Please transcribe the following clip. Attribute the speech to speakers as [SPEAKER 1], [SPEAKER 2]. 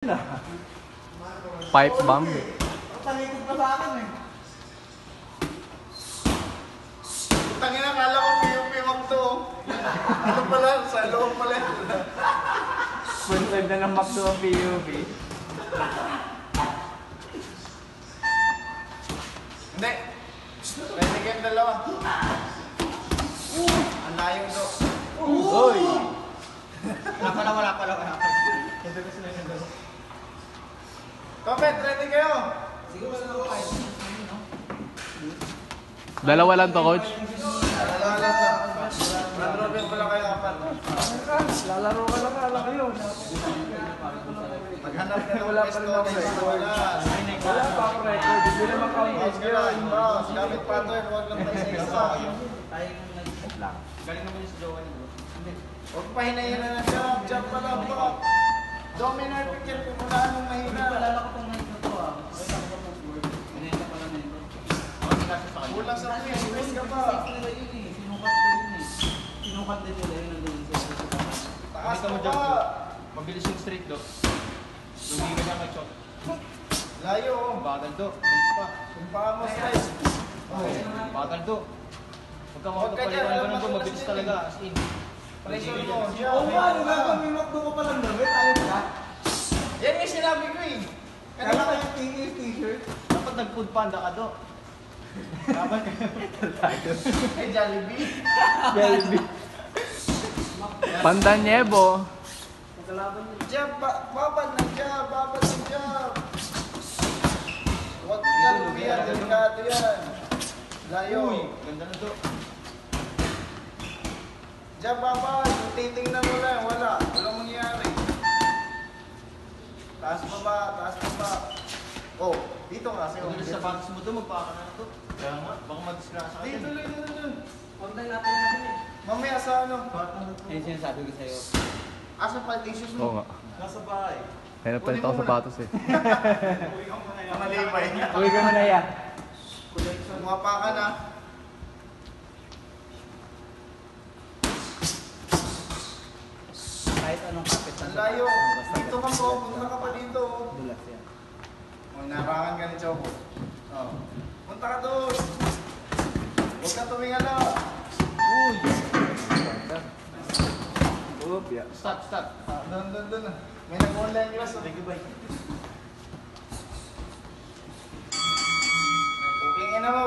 [SPEAKER 1] Pipe bomb.
[SPEAKER 2] Talikod pa sa akin eh. Tangina, akala ko piyong to. Ano pala? Sa loob pala.
[SPEAKER 1] Sponsored na ng McDo ang PUP.
[SPEAKER 2] Hindi. Pwede kayong dalawa. Ang layo do.
[SPEAKER 1] Uy!
[SPEAKER 2] Wala pala. Ito kasi na yun do. Kapit, ready kayo? Siguro wala ko kayo.
[SPEAKER 1] Dalawa lang to, coach.
[SPEAKER 2] Dalawa lang sa. Robin pala kayo apat.
[SPEAKER 1] Lalaro ka lang, ala kayo.
[SPEAKER 2] Maghanap ka ng
[SPEAKER 1] Wala pa
[SPEAKER 2] pwesto.
[SPEAKER 1] rin ako
[SPEAKER 2] Wala.
[SPEAKER 1] Wala pa ako record. Hindi naman count.
[SPEAKER 2] Boss ka lang. Boss. Gamit pa ito. Huwag lang tayo sa isa.
[SPEAKER 3] Galing naman yung si Jowa niyo, bro.
[SPEAKER 2] Huwag pahinayin na na jump. Jump pa lang to. Dominar picture kung wala nung mahina.
[SPEAKER 3] Paalala ko pang night na to, ah. Wait, ako pa mag-work. Ganito pala na yun. Kasi sa kanya.
[SPEAKER 2] Kulang sa place. Space ka pa.
[SPEAKER 3] Safe nila yun eh. Sinukat ko yun eh. Sinukat din nila yun nandun sa
[SPEAKER 2] Taas
[SPEAKER 3] Nakita mo
[SPEAKER 2] ka
[SPEAKER 3] dyan,
[SPEAKER 2] pa.
[SPEAKER 3] bro. Mabilis yung straight, do. Lugi ka niya kay Chok.
[SPEAKER 2] Layo.
[SPEAKER 3] Bagal, do. Bilis pa.
[SPEAKER 2] Sumpaan mo stress.
[SPEAKER 3] Bagal, do. Huwag ka makapagpaliwan ka nang do. Mabilis talaga. As in.
[SPEAKER 2] Pressure mo.
[SPEAKER 4] Oo nga, ano nga, may McDo ko palang damit, ayaw ka.
[SPEAKER 2] Yan yung sinabi ko eh.
[SPEAKER 4] Kala ka yung t-shirt.
[SPEAKER 3] Dapat nag-food panda ka, do. Dapat
[SPEAKER 2] Ay, Jollibee.
[SPEAKER 1] Jollibee. Pandanyebo.
[SPEAKER 2] Jab, babad ng jab. Huwag ka lumiyan. Delikado yan. Layo.
[SPEAKER 3] Uy, ganda na, do.
[SPEAKER 2] Jab, babad. Titingnan mo lang. Walang mangyayari. Taas baba. Oh, dito kasi.
[SPEAKER 3] Kung sa batas mo do, magpaka na to. Kaya nga, baka mag-disgrasa ka
[SPEAKER 2] Dito,
[SPEAKER 3] din.
[SPEAKER 2] dito.
[SPEAKER 3] Kontak natin natin eh.
[SPEAKER 2] Mamaya sa ano?
[SPEAKER 3] Ayun sinasabi ko sa'yo.
[SPEAKER 2] Asa pa tissues
[SPEAKER 1] Oo
[SPEAKER 2] mo?
[SPEAKER 1] nga.
[SPEAKER 2] Nasa bahay.
[SPEAKER 1] Kaya napalit ako sapatos eh.
[SPEAKER 2] Malibay.
[SPEAKER 1] Uwi ka mo na ya.
[SPEAKER 2] Mumapa ka na.
[SPEAKER 3] Kahit anong kapit
[SPEAKER 2] Ang layo. Dito ka po. Punta ka pa dito.
[SPEAKER 3] Dulas yan.
[SPEAKER 2] Oh, narangan ka ni Choco. Oh. Punta ka doon. Huwag ka tumingala.
[SPEAKER 3] Uy!
[SPEAKER 1] Oop, yeah.
[SPEAKER 3] Stop.
[SPEAKER 2] Doon. May nag-online class. Oh.
[SPEAKER 3] Thank you, bye.
[SPEAKER 2] Okay, ina mo.